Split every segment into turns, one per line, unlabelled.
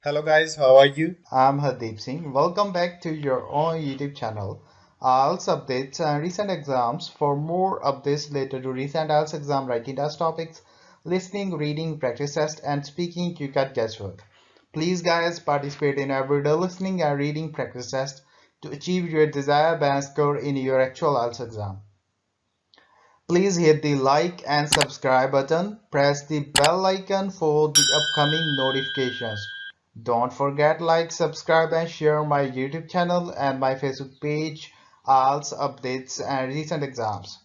Hello guys, how are you?
I'm Hardeep Singh. Welcome back to your own YouTube channel. IELTS updates and recent exams. For more updates related to recent IELTS exam writing test topics, listening, reading, practice test, and speaking, you got guesswork. Please, guys, participate in everyday listening and reading practice test to achieve your desired band score in your actual IELTS exam. Please hit the like and subscribe button. Press the bell icon for the upcoming notifications. Don't forget like, subscribe and share my YouTube channel and my Facebook page, IELTS updates and recent exams.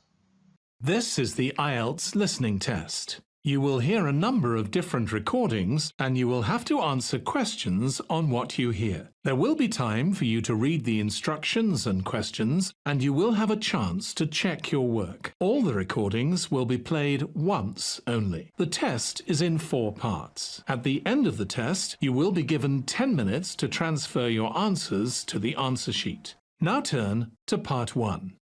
This is the IELTS listening test. You will hear a number of different recordings and you will have to answer questions on what you hear. There will be time for you to read the instructions and questions and you will have a chance to check your work. All the recordings will be played once only. The test is in 4 parts. At the end of the test, you will be given 10 minutes to transfer your answers to the answer sheet. Now turn to part 1.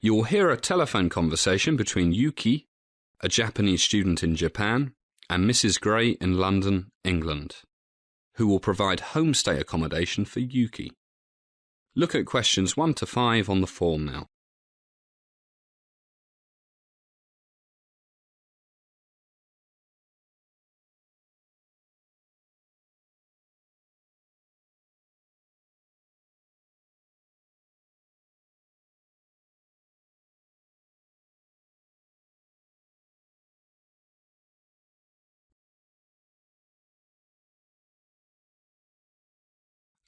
You'll hear a telephone conversation between Yuki, a Japanese student in Japan, and Mrs. Gray in London, England, who will provide homestay accommodation for Yuki. Look at questions 1 to 5 on the form now.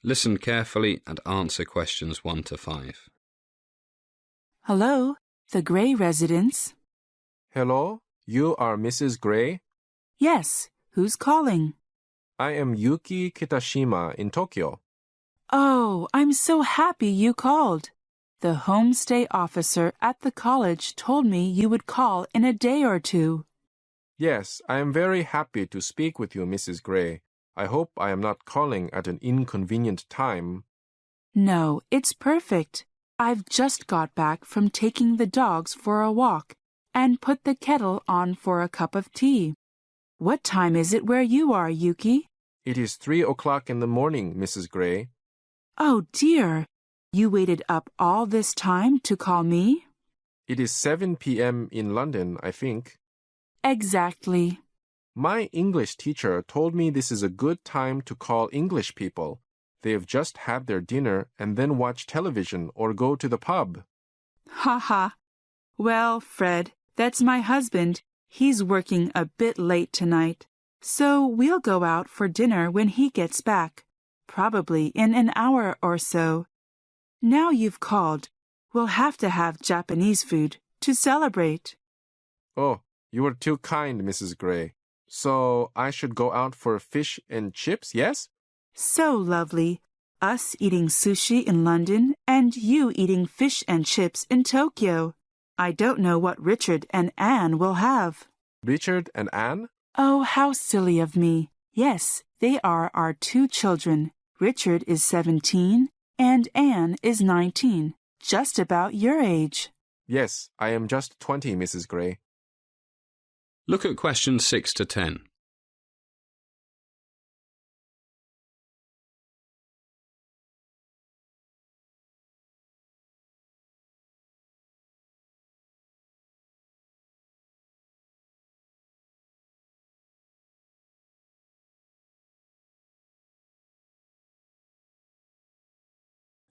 Listen carefully and answer questions 1 to 5.
Hello, the Gray residence.
Hello, you are Mrs. Gray?
Yes, who's calling?
I am Yuki Kitashima in Tokyo.
Oh, I'm so happy you called. The homestay officer at the college told me you would call in a day or two.
Yes, I am very happy to speak with you, Mrs. Gray. I hope I am not calling at an inconvenient time.
No, it's perfect. I've just got back from taking the dogs for a walk and put the kettle on for a cup of tea. What time is it where you are, Yuki?
It is 3 o'clock in the morning, Mrs. Gray.
Oh, dear. You waited up all this time to call me?
It is 7 p.m. in London, I think.
Exactly.
My English teacher told me this is a good time to call English people. They have just had their dinner and then watch television or go to the pub.
Ha ha. Well, Fred, that's my husband. He's working a bit late tonight. So we'll go out for dinner when he gets back, probably in an hour or so. Now you've called, we'll have to have Japanese food to celebrate.
Oh, you are too kind, Mrs. Gray. So I should go out for fish and chips, yes?
So lovely. Us eating sushi in London and you eating fish and chips in Tokyo. I don't know what Richard and Anne will have.
Richard and Anne?
Oh, how silly of me. Yes, they are our 2 children. Richard is 17 and Anne is 19, just about your age.
Yes, I am just 20, Mrs. Gray.
Look at questions 6 to 10.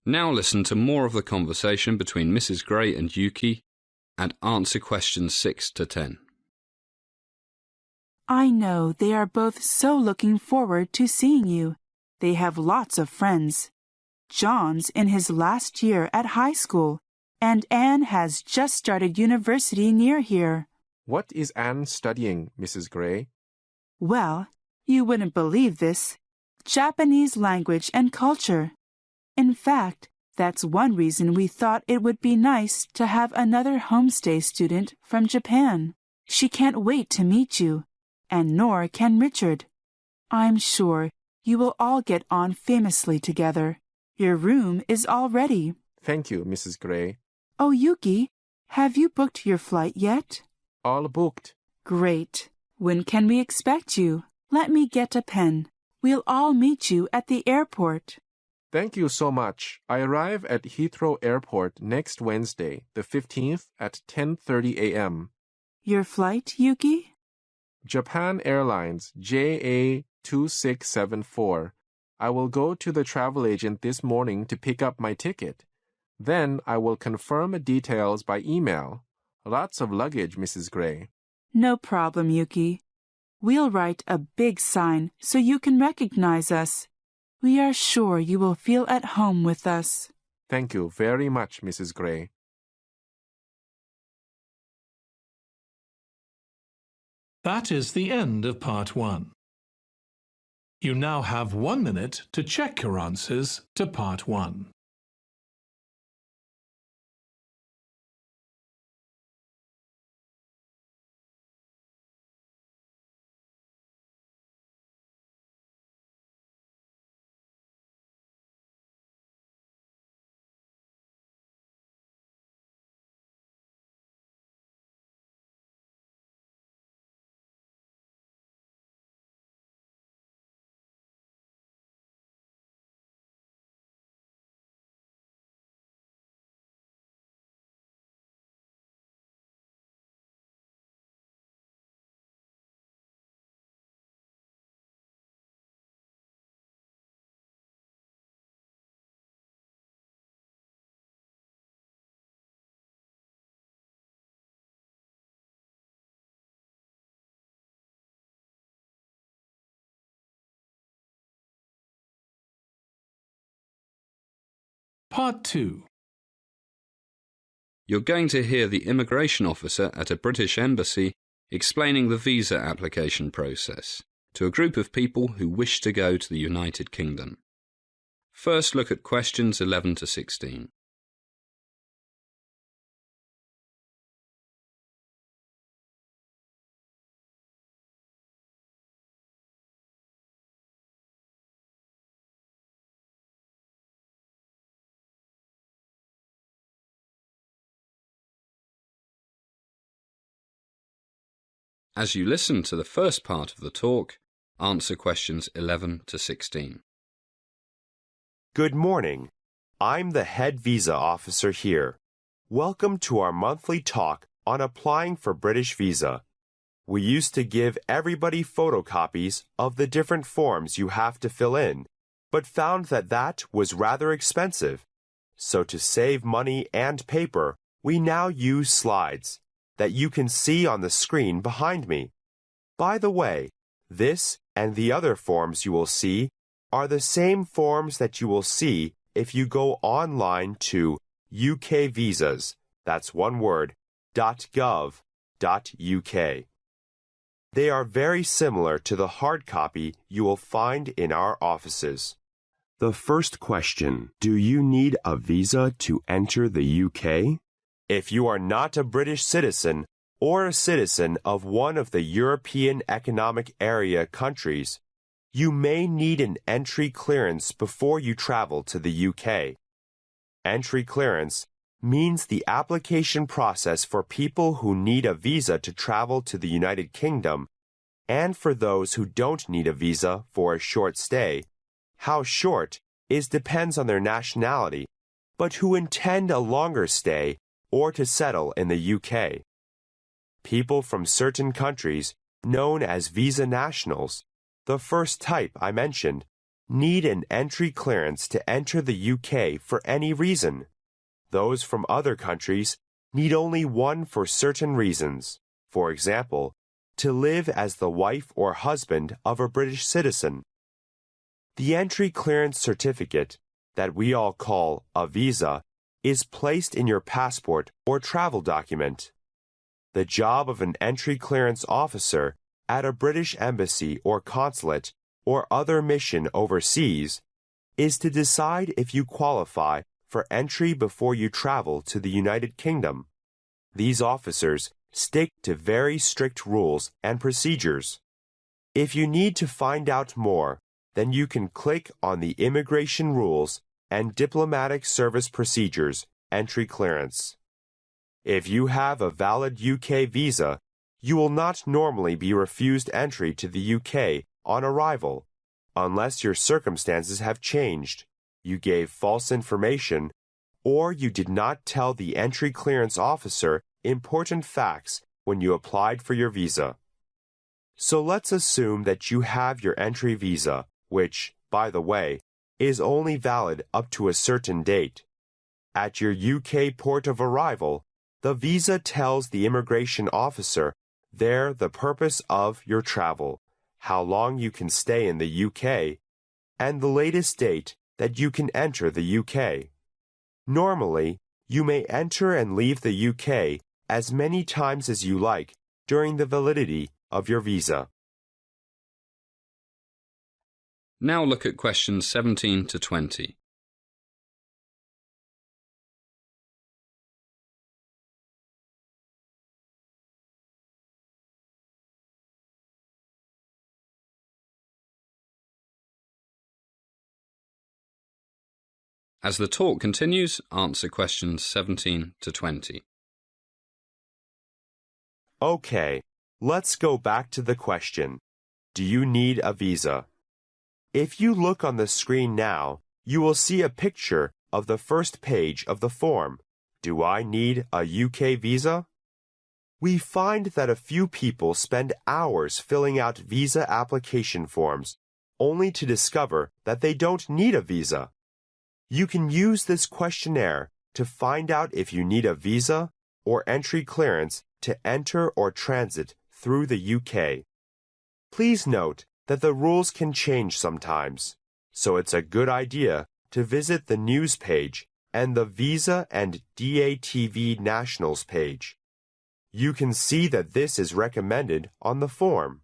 Now listen to more of the conversation between Mrs. Gray and Yuki and answer questions 6 to 10.
I know they are both so looking forward to seeing you. They have lots of friends. John's in his last year at high school, and Anne has just started university near here.
What is Anne studying, Mrs. Gray?
Well, you wouldn't believe this. Japanese language and culture. In fact, that's one reason we thought it would be nice to have another homestay student from Japan. She can't wait to meet you, and nor can Richard. I'm sure you will all get on famously together. Your room is all ready.
Thank you, Mrs. Gray.
Oh, Yuki, Have you booked your flight yet?
All booked.
Great. When can we expect you? Let me get a pen. We'll all meet you at the airport.
Thank you so much. I arrive at Heathrow Airport next Wednesday, the 15th at 10:30 a.m.
Your flight, Yuki?
Japan Airlines JA2674. I will go to the travel agent this morning to pick up my ticket. Then I will confirm details by email. Lots of luggage, Mrs. Gray.
No problem, Yuki. We'll write a big sign so you can recognize us. We are sure you will feel at home with us.
Thank you very much, Mrs. Gray.
That is the end of Part 1. You now have 1 minute to check your answers to Part 1. Part 2.
You're going to hear the immigration officer at a British embassy explaining the visa application process to a group of people who wish to go to the United Kingdom. First, look at questions 11 to 16. As you listen to the first part of the talk, answer questions 11 to 16.
Good morning. I'm the head visa officer here. Welcome to our monthly talk on applying for British visa. We used to give everybody photocopies of the different forms you have to fill in, but found that was rather expensive. So to save money and paper, we now use slides that you can see on the screen behind me. By the way, this and the other forms you will see are the same forms that you will see if you go online to UK Visas, that's one word, .gov.uk. They are very similar to the hard copy you will find in our offices. The first question, do you need a visa to enter the UK? If you are not a British citizen or a citizen of one of the European Economic Area countries, you may need an entry clearance before you travel to the UK. Entry clearance means the application process for people who need a visa to travel to the United Kingdom and for those who don't need a visa for a short stay. How short depends on their nationality, but who intend a longer stay or to settle in the UK. People from certain countries, known as visa nationals, the first type I mentioned, need an entry clearance to enter the UK for any reason. Those from other countries need only one for certain reasons. For example, to live as the wife or husband of a British citizen. The entry clearance certificate, that we all call a visa, is placed in your passport or travel document. The job of an entry clearance officer at a British embassy or consulate or other mission overseas is to decide if you qualify for entry before you travel to the United Kingdom. These officers stick to very strict rules and procedures. If you need to find out more, then you can click on the Immigration Rules and Diplomatic Service Procedures Entry Clearance. If you have a valid UK visa, you will not normally be refused entry to the UK on arrival, unless your circumstances have changed, you gave false information, or you did not tell the entry clearance officer important facts when you applied for your visa. So let's assume that you have your entry visa, which, by the way, is only valid up to a certain date. At your UK port of arrival, the visa tells the immigration officer there the purpose of your travel, how long you can stay in the UK, and the latest date that you can enter the UK. Normally, you may enter and leave the UK as many times as you like during the validity of your visa.
Now look at questions 17 to 20. As the talk continues, answer questions 17 to 20.
Okay, let's go back to the question. Do you need a visa? If you look on the screen now, you will see a picture of the first page of the form. Do I need a UK visa? We find that a few people spend hours filling out visa application forms, only to discover that they don't need a visa. You can use this questionnaire to find out if you need a visa or entry clearance to enter or transit through the UK. Please note that the rules can change sometimes, so it's a good idea to visit the news page and the Visa and DATV Nationals page. You can see that this is recommended on the form.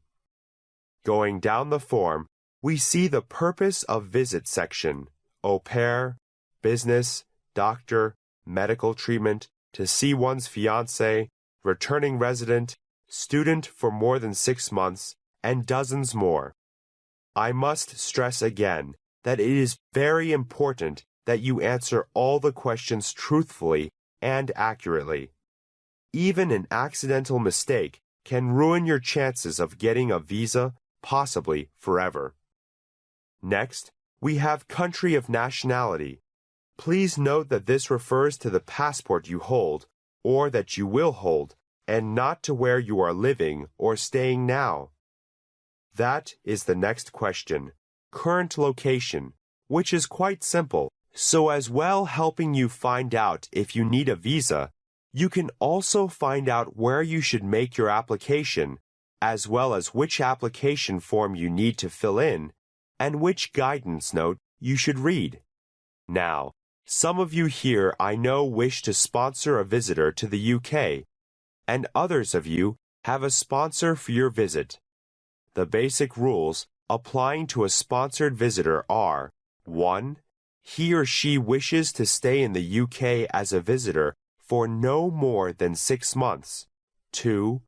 Going down the form, we see the Purpose of Visit section, au pair, business, doctor, medical treatment, to see one's fiancé, returning resident, student for more than 6 months, and dozens more. I must stress again that it is very important that you answer all the questions truthfully and accurately. Even an accidental mistake can ruin your chances of getting a visa, possibly forever. Next, we have country of nationality. Please note that this refers to the passport you hold or that you will hold, and not to where you are living or staying now. That is the next question, current location, which is quite simple. So as well helping you find out if you need a visa, you can also find out where you should make your application, as well as which application form you need to fill in, and which guidance note you should read. Now, some of you here I know wish to sponsor a visitor to the UK, and others of you have a sponsor for your visit. The basic rules applying to a sponsored visitor are: 1. He or she wishes to stay in the UK as a visitor for no more than 6 months. 2.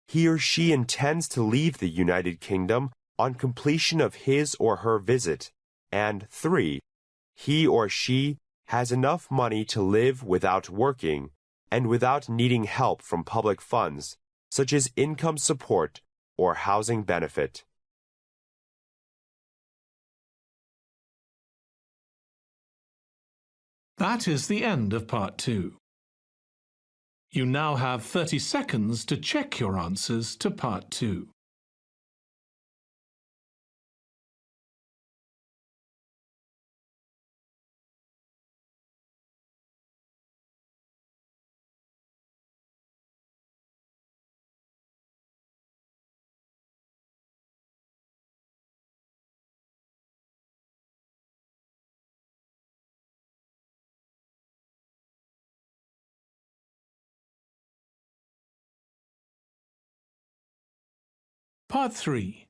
He or she intends to leave the United Kingdom on completion of his or her visit. And 3. He or she has enough money to live without working and without needing help from public funds, such as income support or housing benefit.
That is the end of Part 2. You now have 30 seconds to check your answers to Part 2. Part 3.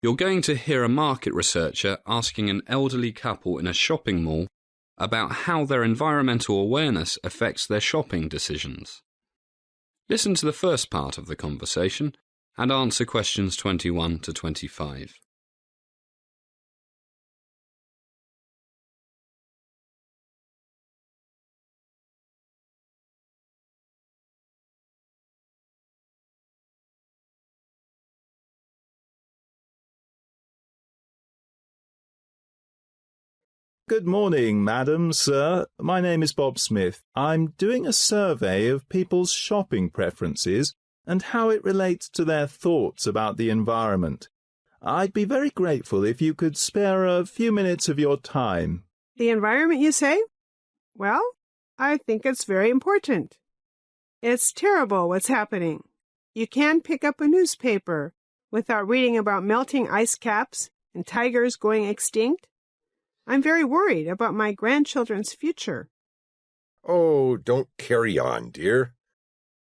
You're going to hear a market researcher asking an elderly couple in a shopping mall about how their environmental awareness affects their shopping decisions. Listen to the first part of the conversation and answer questions 21 to 25.
Good morning, madam, sir. My name is Bob Smith. I'm doing a survey of people's shopping preferences and how it relates to their thoughts about the environment. I'd be very grateful if you could spare a few minutes of your time.
The environment, you say? Well, I think it's very important. It's terrible what's happening. You can't pick up a newspaper without reading about melting ice caps and tigers going extinct. I'm very worried about my grandchildren's future.
Oh, don't carry on, dear.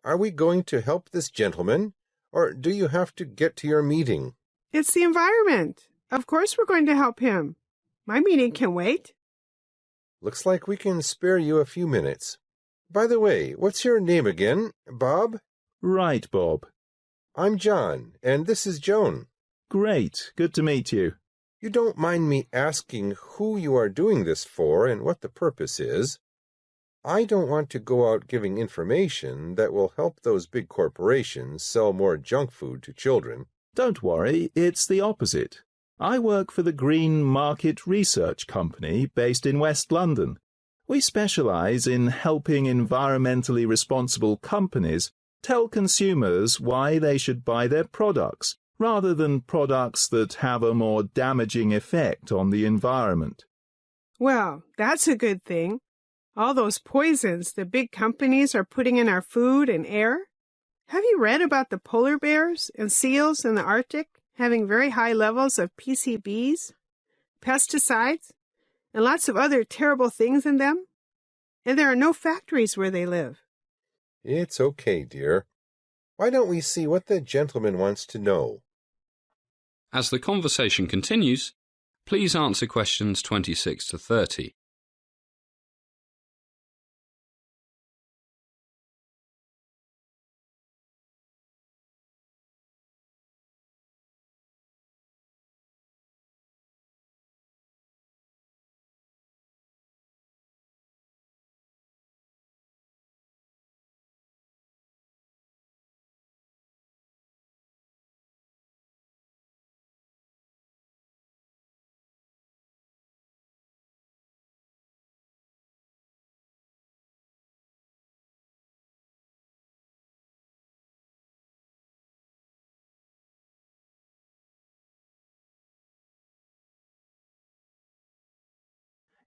Are we going to help this gentleman, or do you have to get to your meeting?
It's the environment. Of course we're going to help him. My meeting can wait.
Looks like we can spare you a few minutes. By the way, what's your name again? Bob?
Right, Bob.
I'm John, and this is Joan.
Great. Good to meet you.
You don't mind me asking who you are doing this for and what the purpose is? I don't want to go out giving information that will help those big corporations sell more junk food to children.
Don't worry, it's the opposite. I work for the Green Market Research Company based in West London. We specialize in helping environmentally responsible companies tell consumers why they should buy their products, rather than products that have a more damaging effect on the environment.
Well, that's a good thing. All those poisons the big companies are putting in our food and air. Have you read about the polar bears and seals in the Arctic having very high levels of PCBs, pesticides, and lots of other terrible things in them? And there are no factories where they live.
It's okay, dear. Why don't we see what the gentleman wants to know?
As the conversation continues, please answer questions 26 to 30.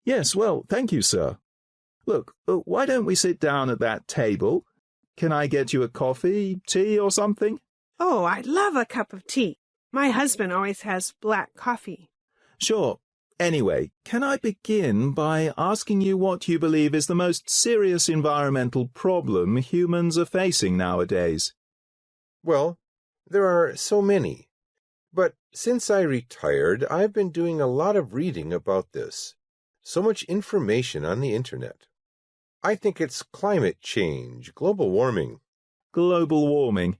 Yes, well, thank you, sir. Look, why don't we sit down at that table? Can I get you a coffee, tea, or something?
Oh, I'd love a cup of tea. My husband always has black coffee.
Sure. Anyway, can I begin by asking you what you believe is the most serious environmental problem humans are facing nowadays?
Well, there are so many. But since I retired, I've been doing a lot of reading about this. So much information on the internet. I think it's climate change, global warming.
Global warming.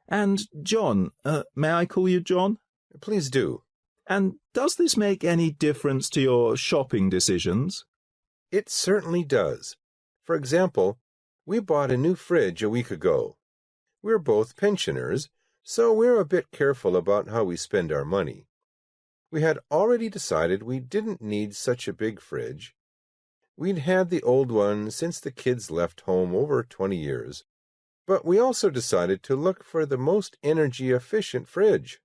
And John, may I call you John?
Please do.
And does this make any difference to your shopping decisions?
It certainly does. For example, we bought a new fridge a week ago. We're both pensioners, so we're a bit careful about how we spend our money. We had already decided we didn't need such a big fridge. We'd had the old one since the kids left home over 20 years. But we also decided to look for the most energy-efficient fridge.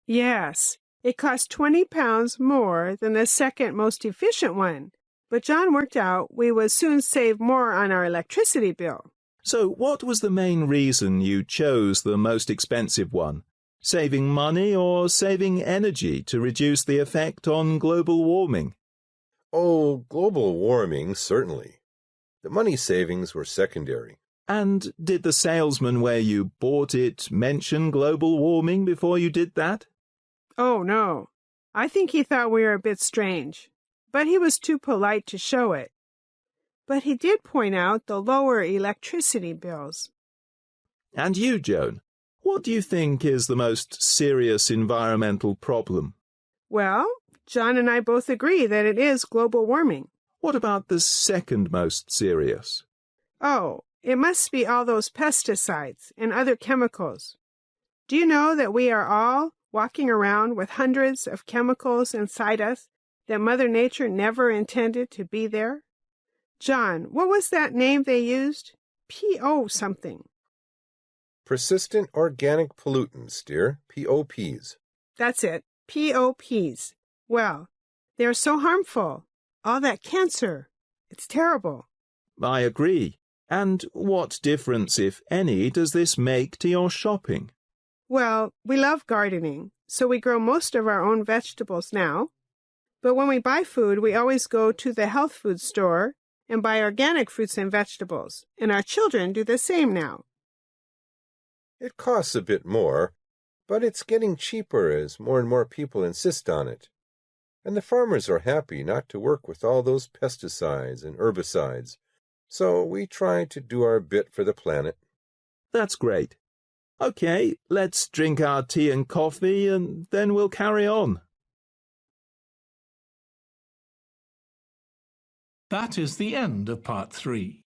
Yes, it cost £20 more than the second most efficient one. But John worked out we would soon save more on our electricity bill.
So what was the main reason you chose the most expensive one? Saving money or saving energy to reduce the effect on global warming?
Oh, global warming, certainly. The money savings were secondary.
And did the salesman where you bought it mention global warming before you did that?
Oh, no. I think he thought we were a bit strange, but he was too polite to show it. But he did point out the lower electricity bills.
And you, Joan? What do you think is the most serious environmental problem?
Well, John and I both agree that it is global warming.
What about the second most serious?
Oh, it must be all those pesticides and other chemicals. Do you know that we are all walking around with hundreds of chemicals inside us that Mother Nature never intended to be there? John, what was that name they used? P.O. something.
Persistent organic pollutants, dear. POPs.
That's it. POPs. Well, they're so harmful. All that cancer. It's terrible.
I agree. And what difference, if any, does this make to your shopping?
Well, we love gardening, so we grow most of our own vegetables now. But when we buy food, we always go to the health food store and buy organic fruits and vegetables, and our children do the same now.
It costs a bit more, but it's getting cheaper as more and more people insist on it. And the farmers are happy not to work with all those pesticides and herbicides, so we try to do our bit for the planet.
That's great. Okay, let's drink our tea and coffee and then we'll carry on.
That is the end of Part 3.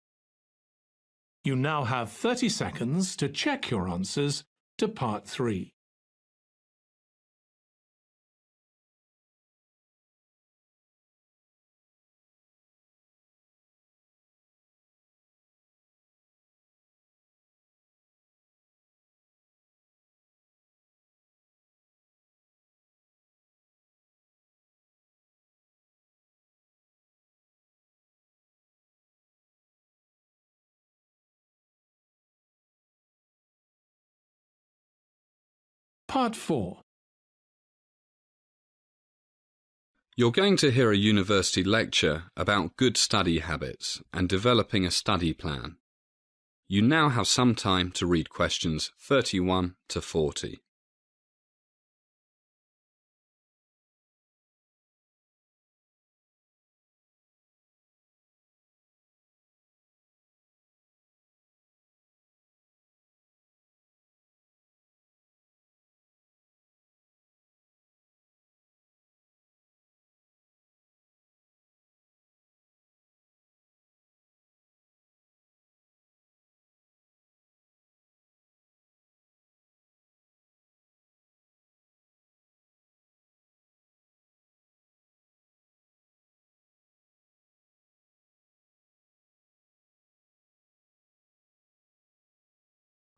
You now have 30 seconds to check your answers to Part 3. Part 4.
You're going to hear a university lecture about good study habits and developing a study plan. You now have some time to read questions 31 to 40.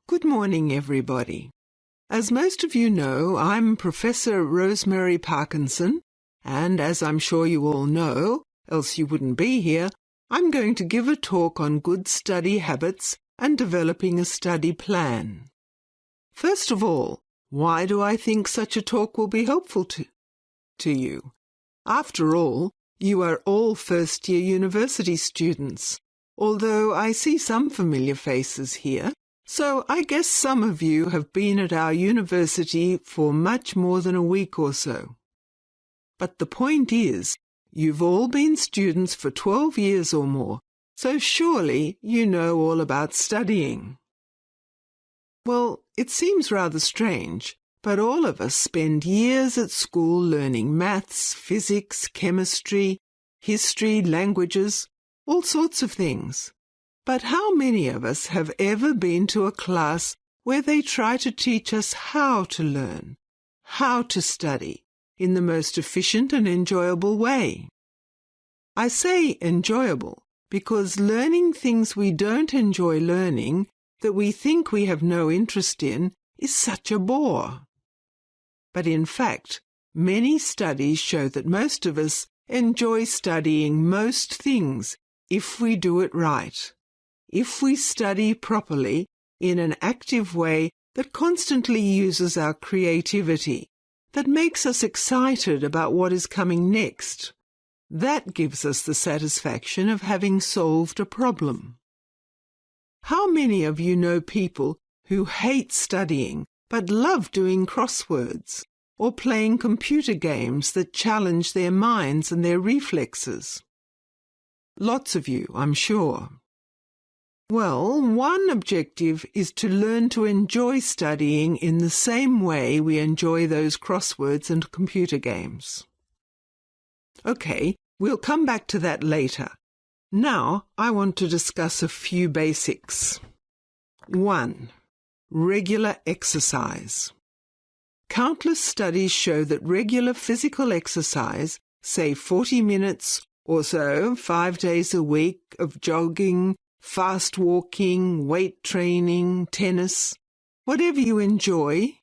Good morning, everybody. As most of you know, I'm Professor Rosemary Parkinson, and as I'm sure you all know, else you wouldn't be here, I'm going to give a talk on good study habits and developing a study plan. First of all, why do I think such a talk will be helpful to you? After all, you are all first-year university students, although I see some familiar faces here. So I guess some of you have been at our university for much more than a week or so. But the point is, you've all been students for 12 years or more, so surely you know all about studying. Well, it seems rather strange, but all of us spend years at school learning maths, physics, chemistry, history, languages, all sorts of things. But how many of us have ever been to a class where they try to teach us how to learn, how to study, in the most efficient and enjoyable way? I say enjoyable because learning things we don't enjoy learning, that we think we have no interest in, is such a bore. But in fact, many studies show that most of us enjoy studying most things if we do it right. If we study properly in an active way that constantly uses our creativity, that makes us excited about what is coming next, that gives us the satisfaction of having solved a problem. How many of you know people who hate studying but love doing crosswords or playing computer games that challenge their minds and their reflexes? Lots of you, I'm sure. Well, one objective is to learn to enjoy studying in the same way we enjoy those crosswords and computer games. Okay, we'll come back to that later. Now, I want to discuss a few basics. 1. Regular exercise. Countless studies show that regular physical exercise, say 40 minutes or so, 5 days a week of jogging, fast walking, weight training, tennis, whatever you enjoy,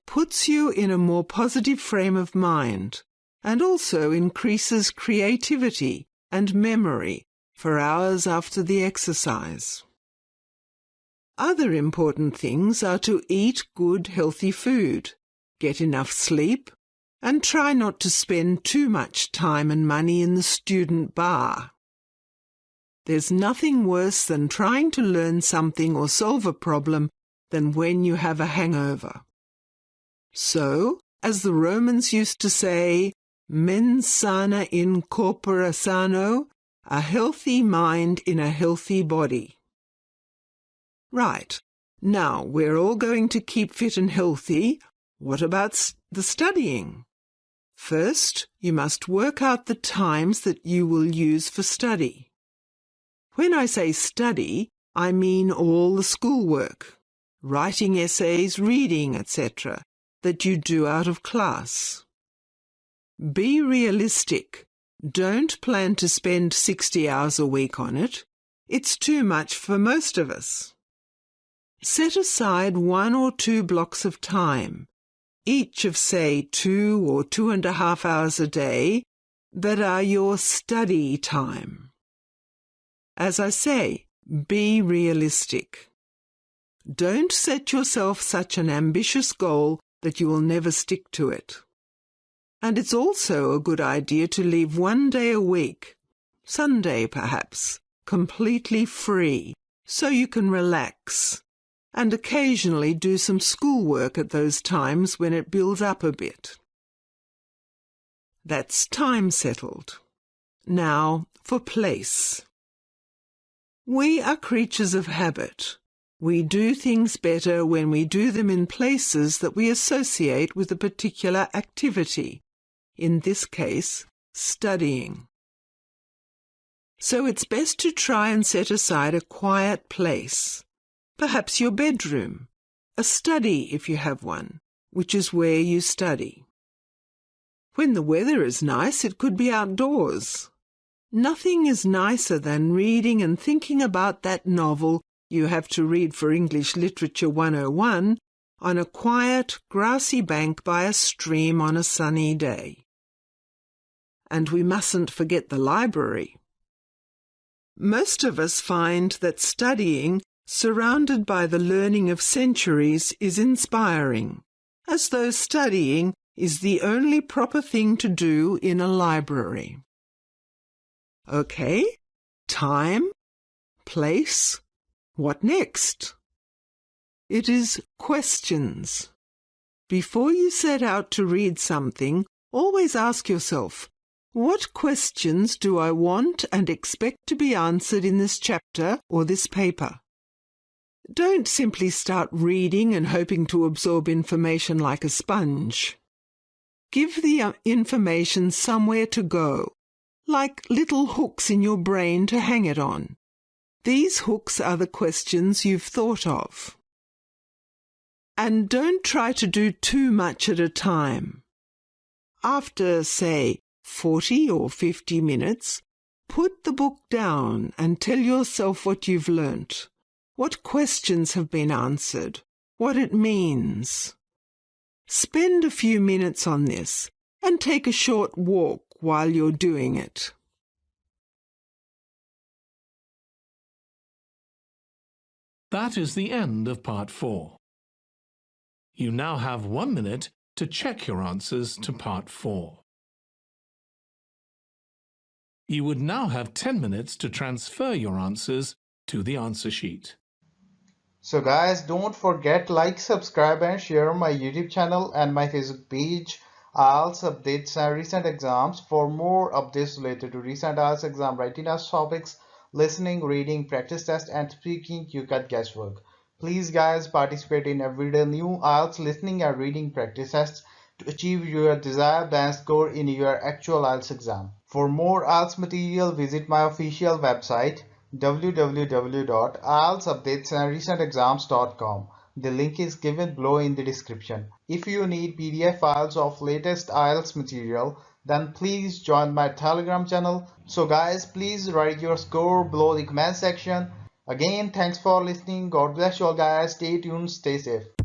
puts you in a more positive frame of mind and also increases creativity and memory for hours after the exercise. Other important things are to eat good, healthy food, get enough sleep, and try not to spend too much time and money in the student bar. There's nothing worse than trying to learn something or solve a problem than when you have a hangover. So, as the Romans used to say, mens sana in corpore sano, a healthy mind in a healthy body. Right, now we're all going to keep fit and healthy. What about the studying? First, you must work out the times that you will use for study. When I say study, I mean all the schoolwork, writing essays, reading, etc., that you do out of class. Be realistic. Don't plan to spend 60 hours a week on it. It's too much for most of us. Set aside 1 or 2 blocks of time, each of, say, 2 or 2.5 hours a day, that are your study time. As I say, be realistic. Don't set yourself such an ambitious goal that you will never stick to it. And it's also a good idea to leave 1 day a week, Sunday perhaps, completely free, so you can relax, and occasionally do some schoolwork at those times when it builds up a bit. That's time settled. Now for place. We are creatures of habit. We do things better when we do them in places that we associate with a particular activity, in this case, studying. So it's best to try and set aside a quiet place, perhaps your bedroom, a study if you have one, which is where you study. When the weather is nice, it could be outdoors. Nothing is nicer than reading and thinking about that novel you have to read for English Literature 101 on a quiet, grassy bank by a stream on a sunny day. And we mustn't forget the library. Most of us find that studying, surrounded by the learning of centuries, is inspiring, as though studying is the only proper thing to do in a library. Okay, time, place, what next? It is questions. Before you set out to read something, always ask yourself, what questions do I want and expect to be answered in this chapter or this paper? Don't simply start reading and hoping to absorb information like a sponge. Give the information somewhere to go, like little hooks in your brain to hang it on. These hooks are the questions you've thought of. And don't try to do too much at a time. After, say, 40 or 50 minutes, put the book down and tell yourself what you've learnt, what questions have been answered, what it means. Spend a few minutes on this and take a short walk while you're doing it.
That is the end of Part 4. You now have 1 minute to check your answers to Part 4. You would now have 10 minutes to transfer your answers to the answer sheet.
So guys, don't forget like, subscribe and share my YouTube channel and my Facebook page, IELTS updates and recent exams. For more updates related to recent IELTS exam writing test topics, listening, reading, practice test and speaking, you got guesswork. Please guys, participate in everyday new IELTS listening and reading practice tests to achieve your desired band score in your actual IELTS exam. For more IELTS material, visit my official website www.ieltsupdatesandrecentexams.com. The link is given below in the description. If you need PDF files of latest IELTS material, then please join my Telegram channel. So guys, please write your score below the comment section. Again, thanks for listening. God bless you all guys. Stay tuned, stay safe.